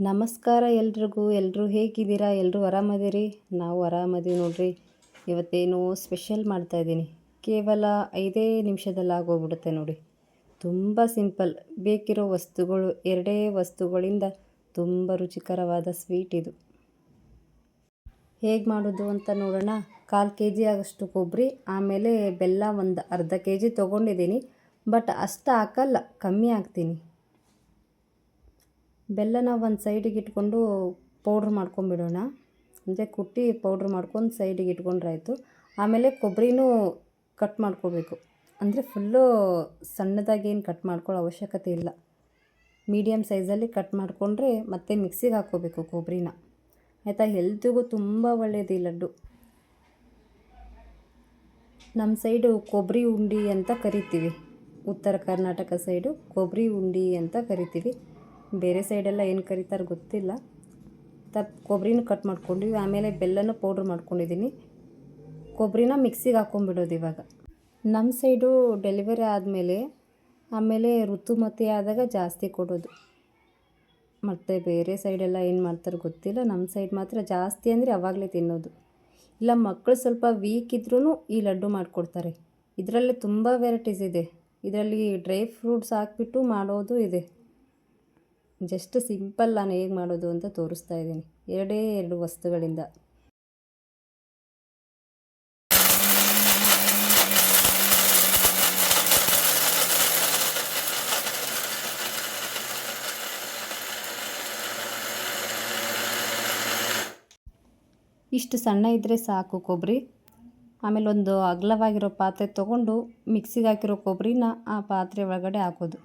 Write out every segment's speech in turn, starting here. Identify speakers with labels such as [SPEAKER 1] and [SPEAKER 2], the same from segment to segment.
[SPEAKER 1] ನಮಸ್ಕಾರ ಎಲ್ರಿಗೂ. ಎಲ್ಲರೂ ಹೇಗಿದ್ದೀರಾ? ಎಲ್ಲರೂ ಆರಾಮದಿರಿ? ನಾವು ಆರಾಮದೀವಿ ನೋಡ್ರಿ. ಇವತ್ತೇನೋ ಸ್ಪೆಷಲ್ ಮಾಡ್ತಾಯಿದ್ದೀನಿ. ಕೇವಲ 5 ನಿಮಿಷದಲ್ಲಿ ಆಗೋಗ್ಬಿಡುತ್ತೆ ನೋಡಿ. ತುಂಬ ಸಿಂಪಲ್. ಬೇಕಿರೋ ವಸ್ತುಗಳು 2 ವಸ್ತುಗಳಿಂದ ತುಂಬ ರುಚಿಕರವಾದ ಸ್ವೀಟ್ ಇದು. ಹೇಗೆ ಮಾಡೋದು ಅಂತ ನೋಡೋಣ. 1/4 kg ಆಗಷ್ಟು ಕೊಬ್ಬರಿ, ಆಮೇಲೆ ಬೆಲ್ಲ ಒಂದು ಅರ್ಧ kg ತೊಗೊಂಡಿದ್ದೀನಿ. ಬಟ್ ಅಷ್ಟು ಹಾಕಲ್ಲ, ಕಮ್ಮಿ ಹಾಕ್ತೀನಿ. ಬೆಲ್ಲನ ಒಂದು ಸೈಡಿಗೆ ಇಟ್ಕೊಂಡು ಪೌಡ್ರ್ ಮಾಡ್ಕೊಂಬಿಡೋಣ. ಅಂದರೆ ಕುಟ್ಟಿ ಪೌಡ್ರ್ ಮಾಡ್ಕೊಂಡು ಸೈಡಿಗೆ ಇಟ್ಕೊಂಡ್ರಾಯ್ತು. ಆಮೇಲೆ ಕೊಬ್ಬರಿನೂ ಕಟ್ ಮಾಡ್ಕೋಬೇಕು. ಅಂದರೆ ಫುಲ್ಲು ಸಣ್ಣದಾಗೇನು ಕಟ್ ಮಾಡ್ಕೊಳ್ಳೋ ಅವಶ್ಯಕತೆ ಇಲ್ಲ. ಮೀಡಿಯಮ್ ಸೈಜಲ್ಲಿ ಕಟ್ ಮಾಡಿಕೊಂಡ್ರೆ ಮತ್ತೆ ಮಿಕ್ಸಿಗೆ ಹಾಕ್ಕೋಬೇಕು ಕೊಬ್ಬರಿನ. ಆಯಿತಾ? ಹೆಲ್ತಿಗೂ ತುಂಬ ಒಳ್ಳೆಯದು ಈ ಲಡ್ಡು. ನಮ್ಮ ಸೈಡು ಕೊಬ್ಬರಿ ಉಂಡೆ ಅಂತ ಕರಿತೀವಿ. ಉತ್ತರ ಕರ್ನಾಟಕ ಸೈಡು ಕೊಬ್ಬರಿ ಉಂಡೆ ಅಂತ ಕರಿತೀವಿ. ಬೇರೆ ಸೈಡೆಲ್ಲ ಏನು ಕರೀತಾರೆ ಗೊತ್ತಿಲ್ಲ. ಕೊಬ್ಬರಿನೂ ಕಟ್ ಮಾಡ್ಕೊಂಡಿವಿ. ಆಮೇಲೆ ಬೆಲ್ಲನೂ ಪೌಡ್ರ್ ಮಾಡ್ಕೊಂಡಿದ್ದೀನಿ. ಕೊಬ್ಬರಿನ ಮಿಕ್ಸಿಗೆ ಹಾಕ್ಕೊಂಬಿಡೋದು ಇವಾಗ. ನಮ್ಮ ಸೈಡು ಡೆಲಿವರಿ ಆಮೇಲೆ ಋತುಮತಿ ಆದಾಗ ಜಾಸ್ತಿ ಕೊಡೋದು. ಮತ್ತು ಬೇರೆ ಸೈಡೆಲ್ಲ ಏನು ಮಾಡ್ತಾರೆ ಗೊತ್ತಿಲ್ಲ. ನಮ್ಮ ಸೈಡ್ ಮಾತ್ರ ಜಾಸ್ತಿ ಅಂದರೆ ಆವಾಗಲೇ ತಿನ್ನೋದು. ಇಲ್ಲ ಮಕ್ಕಳು ಸ್ವಲ್ಪ ವೀಕ್ ಇದ್ರೂ ಈ ಲಡ್ಡು ಮಾಡಿಕೊಡ್ತಾರೆ. ಇದರಲ್ಲಿ ತುಂಬ ವೆರೈಟೀಸ್ ಇದೆ. ಇದರಲ್ಲಿ ಡ್ರೈ ಫ್ರೂಟ್ಸ್ ಹಾಕ್ಬಿಟ್ಟು ಮಾಡೋದು ಇದೆ. ಜಸ್ಟ್ ಸಿಂಪಲ್ ನಾನು ಹೇಗೆ ಮಾಡೋದು ಅಂತ ತೋರಿಸ್ತಾ ಇದ್ದೀನಿ. 2 ವಸ್ತುಗಳಿಂದ. ಇಷ್ಟು ಸಣ್ಣ ಇದ್ದರೆ ಸಾಕು ಕೊಬ್ಬರಿ. ಆಮೇಲೆ ಒಂದು ಅಗಲವಾಗಿರೋ ಪಾತ್ರೆ ತೊಗೊಂಡು ಮಿಕ್ಸಿಗೆ ಹಾಕಿರೋ ಕೊಬ್ಬರಿನ ಆ ಪಾತ್ರೆ ಒಳಗಡೆ ಹಾಕೋದು.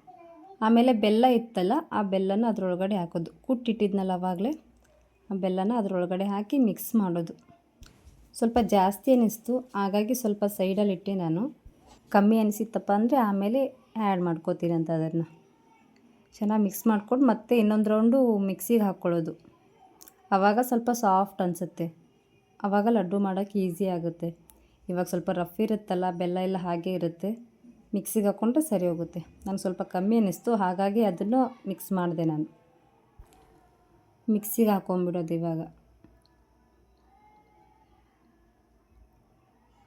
[SPEAKER 1] ಆಮೇಲೆ ಬೆಲ್ಲ ಇತ್ತಲ್ಲ, ಆ ಬೆಲ್ಲನ ಅದರೊಳಗಡೆ ಹಾಕೋದು. ಕುಟ್ಟಿಟ್ಟಿದ್ನಲ್ಲ ಆವಾಗಲೇ, ಆ ಬೆಲ್ಲನ ಅದರೊಳಗಡೆ ಹಾಕಿ ಮಿಕ್ಸ್ ಮಾಡೋದು. ಸ್ವಲ್ಪ ಜಾಸ್ತಿ ಅನ್ನಿಸ್ತು, ಹಾಗಾಗಿ ಸ್ವಲ್ಪ ಸೈಡಲ್ಲಿಟ್ಟೆ ನಾನು. ಕಮ್ಮಿ ಅನಿಸಿತ್ತಪ್ಪ ಅಂದರೆ ಆಮೇಲೆ ಆ್ಯಡ್ ಮಾಡ್ಕೋತೀನಿ ಅಂತ ಅದನ್ನು. ಚೆನ್ನಾಗಿ ಮಿಕ್ಸ್ ಮಾಡ್ಕೊಂಡು ಮತ್ತೆ ಇನ್ನೊಂದು ರೌಂಡು ಮಿಕ್ಸಿಗೆ ಹಾಕ್ಕೊಳ್ಳೋದು. ಆವಾಗ ಸ್ವಲ್ಪ ಸಾಫ್ಟ್ ಅನಿಸುತ್ತೆ. ಆವಾಗ ಲಡ್ಡು ಮಾಡೋಕ್ಕೆ ಈಸಿ ಆಗುತ್ತೆ. ಇವಾಗ ಸ್ವಲ್ಪ ರಫ್ ಇರುತ್ತಲ್ಲ, ಬೆಲ್ಲ ಎಲ್ಲ ಹಾಗೆ ಇರುತ್ತೆ. ಮಿಕ್ಸಿಗೆ ಹಾಕ್ಕೊಂಡ್ರೆ ಸರಿ ಹೋಗುತ್ತೆ. ನನಗೆ ಸ್ವಲ್ಪ ಕಮ್ಮಿ ಅನ್ನಿಸ್ತು, ಹಾಗಾಗಿ ಅದನ್ನು ಮಿಕ್ಸ್ ಮಾಡಿದೆ ನಾನು. ಮಿಕ್ಸಿಗೆ ಹಾಕ್ಕೊಂಬಿಡೋದು ಇವಾಗ.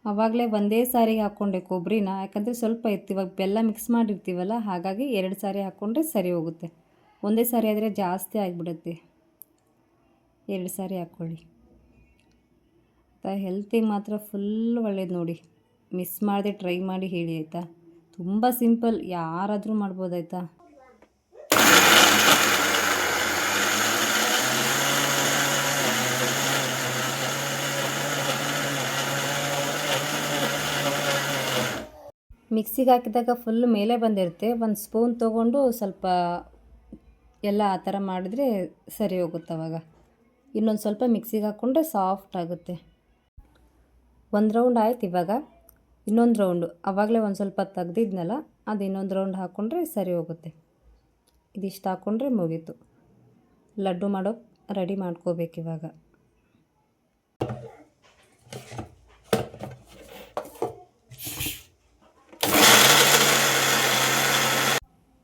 [SPEAKER 1] ಆವಾಗಲೇ ಒಂದೇ ಸಾರಿಗೆ ಹಾಕ್ಕೊಂಡೆ ಕೊಬ್ಬರಿನ, ಯಾಕಂದರೆ ಸ್ವಲ್ಪ ಇತ್ತು. ಇವಾಗ ಬೆಲ್ಲ ಮಿಕ್ಸ್ ಮಾಡಿರ್ತೀವಲ್ಲ, ಹಾಗಾಗಿ 2 ಸಾರಿ ಹಾಕ್ಕೊಂಡ್ರೆ ಸರಿ ಹೋಗುತ್ತೆ. ಒಂದೇ ಸಾರಿ ಆದರೆ ಜಾಸ್ತಿ ಆಗಿಬಿಡುತ್ತೆ. 2 ಸಾರಿ ಹಾಕ್ಕೊಳ್ಳಿ. ಹೆಲ್ತಿಗೆ ಮಾತ್ರ ಫುಲ್ ಒಳ್ಳೇದು ನೋಡಿ. ಮಿಸ್ ಮಾಡದೆ ಟ್ರೈ ಮಾಡಿ ಹೇಳಿ ಆಯಿತಾ? ತುಂಬ ಸಿಂಪಲ್, ಯಾರಾದರೂ ಮಾಡ್ಬೋದಾಯ್ತಾ? ಮಿಕ್ಸಿಗೆ ಹಾಕಿದಾಗ ಫುಲ್ ಮೇಲೆ ಬಂದಿರುತ್ತೆ. ಒಂದು ಸ್ಪೂನ್ ತೊಗೊಂಡು ಸ್ವಲ್ಪ ಎಲ್ಲ ಆ ಥರ ಮಾಡಿದ್ರೆ ಸರಿ ಹೋಗುತ್ತೆ. ಅವಾಗ ಇನ್ನೊಂದು ಸ್ವಲ್ಪ ಮಿಕ್ಸಿಗೆ ಹಾಕ್ಕೊಂಡ್ರೆ ಸಾಫ್ಟ್ ಆಗುತ್ತೆ. ಒಂದು ರೌಂಡ್ ಆಯ್ತು. ಇವಾಗ ಇನ್ನೊಂದು ರೌಂಡು, ಆವಾಗಲೇ ಒಂದು ಸ್ವಲ್ಪ ತೆಗ್ದಿದ್ನಲ್ಲ, ಅದು ಇನ್ನೊಂದು ರೌಂಡ್ ಹಾಕ್ಕೊಂಡ್ರೆ ಸರಿ ಹೋಗುತ್ತೆ. ಇದಿಷ್ಟು ಹಾಕ್ಕೊಂಡ್ರೆ ಮುಗೀತು. ಲಡ್ಡು ಮಾಡೋಕ್ಕೆ ರೆಡಿ ಮಾಡ್ಕೋಬೇಕು ಇವಾಗ.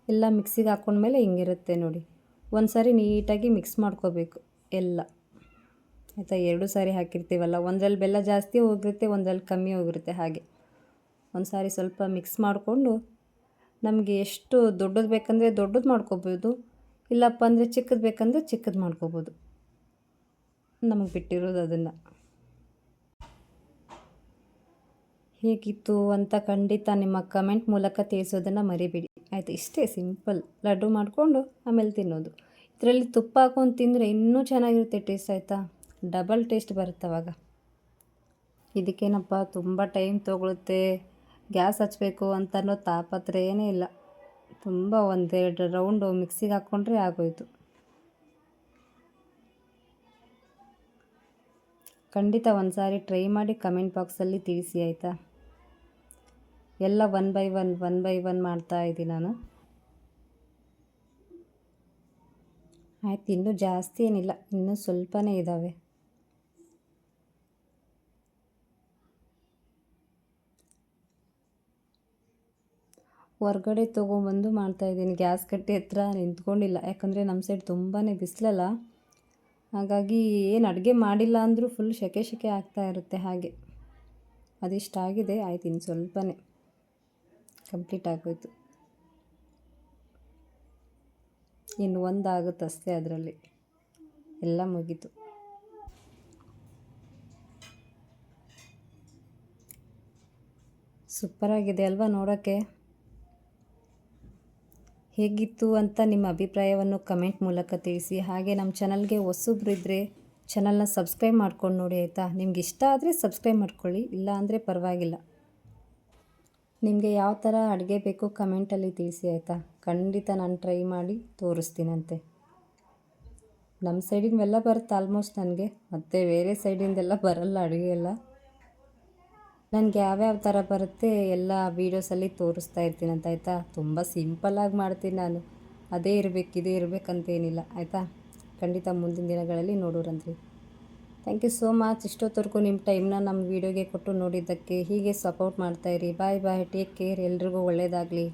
[SPEAKER 1] ಎಲ್ಲ ಮಿಕ್ಸಿಗೆ ಹಾಕ್ಕೊಂಡ್ಮೇಲೆ ಹಿಂಗಿರುತ್ತೆ ನೋಡಿ. ಒಂದು ಸಾರಿ ನೀಟಾಗಿ ಮಿಕ್ಸ್ ಮಾಡ್ಕೋಬೇಕು ಎಲ್ಲ, ಆಯಿತಾ? 2 ಸಾರಿ ಹಾಕಿರ್ತೀವಲ್ಲ, ಒಂದರಲ್ಲಿ ಬೆಲ್ಲ ಜಾಸ್ತಿ ಹೋಗಿರುತ್ತೆ, ಒಂದರಲ್ಲಿ ಕಮ್ಮಿ ಹೋಗಿರುತ್ತೆ. ಹಾಗೆ ಒಂದು ಸಾರಿ ಸ್ವಲ್ಪ ಮಿಕ್ಸ್ ಮಾಡಿಕೊಂಡು, ನಮಗೆ ಎಷ್ಟು ದೊಡ್ಡದು ಬೇಕಂದರೆ ದೊಡ್ಡದು ಮಾಡ್ಕೋಬೋದು. ಇಲ್ಲಪ್ಪ ಅಂದರೆ ಚಿಕ್ಕದು ಬೇಕಂದರೆ ಚಿಕ್ಕದು ಮಾಡ್ಕೋಬೋದು. ನಮಗೆ ಬಿಟ್ಟಿರೋದು ಅದನ್ನು. ಹೇಗಿತ್ತು ಅಂತ ಖಂಡಿತ ನಿಮ್ಮ ಕಮೆಂಟ್ ಮೂಲಕ ತಿಳಿಸೋದನ್ನು ಮರಿಬೇಡಿ, ಆಯಿತು? ಇಷ್ಟೇ ಸಿಂಪಲ್. ಲಡ್ಡು ಮಾಡಿಕೊಂಡು ಆಮೇಲೆ ತಿನ್ನೋದು. ಇದರಲ್ಲಿ ತುಪ್ಪ ಹಾಕ್ಕೊಂಡು ತಿಂದರೆ ಇನ್ನೂ ಚೆನ್ನಾಗಿರುತ್ತೆ ಟೇಸ್ಟ್, ಆಯಿತಾ? ಡಬಲ್ ಟೇಸ್ಟ್ ಬರುತ್ತೆ ಅವಾಗ. ಇದಕ್ಕೇನಪ್ಪ ತುಂಬ ಟೈಮ್ ತೊಗೊಳುತ್ತೆ, ಗ್ಯಾಸ್ ಹಚ್ಚಬೇಕು ಅಂತ ಅನ್ನೋ ತಾಪತ್ರಯೇ ಇಲ್ಲ. ತುಂಬ 1-2 ರೌಂಡು ಮಿಕ್ಸಿಗೆ ಹಾಕ್ಕೊಂಡ್ರೆ ಆಗೋಯ್ತು. ಖಂಡಿತ ಒಂದು ಸಾರಿ ಟ್ರೈ ಮಾಡಿ ಕಮೆಂಟ್ ಬಾಕ್ಸಲ್ಲಿ ತಿಳಿಸಿ, ಆಯಿತಾ? ಎಲ್ಲ ಒನ್ ಬೈ ಒನ್ ಮಾಡ್ತಾ ಇದ್ದೀನಿ ನಾನು. ಆಯ್ತು, ಇನ್ನೂ ಜಾಸ್ತಿ ಏನಿಲ್ಲ, ಇನ್ನೂ ಸ್ವಲ್ಪನೇ ಇದ್ದಾವೆ. ಹೊರ್ಗಡೆ ತೊಗೊಂಬಂದು ಮಾಡ್ತಾಯಿದ್ದೀನಿ. ಗ್ಯಾಸ್ ಕಟ್ಟೆ ಹತ್ರ ನಿಂತ್ಕೊಂಡಿಲ್ಲ, ಯಾಕಂದರೆ ನಮ್ಮ ಸೈಡ್ ತುಂಬಾ ಬಿಸಿಲಲ್ಲ, ಹಾಗಾಗಿ ಏನು ಅಡುಗೆ ಮಾಡಿಲ್ಲ ಅಂದರೂ ಫುಲ್ ಸೆಕೆ ಸೆಕೆ ಆಗ್ತಾ ಇರುತ್ತೆ. ಹಾಗೆ ಅದಿಷ್ಟಾಗಿದೆ, ಆಯ್ತು ಇನ್ನು ಸ್ವಲ್ಪನೇ ಕಂಪ್ಲೀಟ್ ಆಗೋಯ್ತು. ಇನ್ನು ಒಂದು ಆಗುತ್ತೆ ಅಷ್ಟೇ, ಅದರಲ್ಲಿ ಎಲ್ಲ ಮುಗೀತು. ಸೂಪರಾಗಿದೆ ಅಲ್ವಾ ನೋಡೋಕ್ಕೆ? ಹೇಗಿತ್ತು ಅಂತ ನಿಮ್ಮ ಅಭಿಪ್ರಾಯವನ್ನು ಕಮೆಂಟ್ ಮೂಲಕ ತಿಳಿಸಿ. ಹಾಗೆ ನಮ್ಮ ಚಾನಲ್ಗೆ ಹೊಸಬ್ರು ಇದ್ದರೆ ಚಾನಲ್ನ ಸಬ್ಸ್ಕ್ರೈಬ್ ಮಾಡ್ಕೊಂಡು ನೋಡಿ ಆಯಿತಾ. ನಿಮ್ಗೆ ಇಷ್ಟ ಆದರೆ ಸಬ್ಸ್ಕ್ರೈಬ್ ಮಾಡ್ಕೊಳ್ಳಿ, ಇಲ್ಲ ಅಂದರೆ ಪರವಾಗಿಲ್ಲ. ನಿಮಗೆ ಯಾವ ಥರ ಅಡುಗೆ ಬೇಕು ಕಮೆಂಟಲ್ಲಿ ತಿಳಿಸಿ ಆಯಿತಾ. ಖಂಡಿತ ನಾನು ಟ್ರೈ ಮಾಡಿ ತೋರಿಸ್ತೀನಂತೆ. ನಮ್ಮ ಸೈಡಿನವೆಲ್ಲ ಬರುತ್ತೆ ಆಲ್ಮೋಸ್ಟ್ ನನಗೆ, ಮತ್ತು ಬೇರೆ ಸೈಡಿಂದೆಲ್ಲ ಬರಲ್ಲ ಅಡುಗೆ ಎಲ್ಲ. ನನಗೆ ಯಾವ್ಯಾವ ಥರ ಬರುತ್ತೆ ಎಲ್ಲ ವೀಡಿಯೋಸಲ್ಲಿ ತೋರಿಸ್ತಾ ಇರ್ತೀನಂತ ಆಯಿತಾ. ತುಂಬ ಸಿಂಪಲ್ಲಾಗಿ ಮಾಡ್ತೀನಿ ನಾನು, ಅದೇ ಇರಬೇಕು ಇದೇ ಇರಬೇಕಂತೇನಿಲ್ಲ ಆಯಿತಾ. ಖಂಡಿತ ಮುಂದಿನ ದಿನಗಳಲ್ಲಿ ನೋಡೋರಂತ್ರಿ. Thank you so much. ಇಷ್ಟೊತ್ತವರೆಗೂ ನಿಮ್ಮ ಟೈಮ್ನ ನಮ್ಮ ವೀಡಿಯೋಗೆ ಕೊಟ್ಟು ನೋಡಿದ್ದಕ್ಕೆ. ಹೀಗೆ ಸಪೋರ್ಟ್ ಮಾಡ್ತಾಯಿರಿ. ಬಾಯ್ ಬಾಯ್, ಟೇಕ್ ಕೇರ್, ಎಲ್ರಿಗೂ ಒಳ್ಳೆಯದಾಗಲಿ.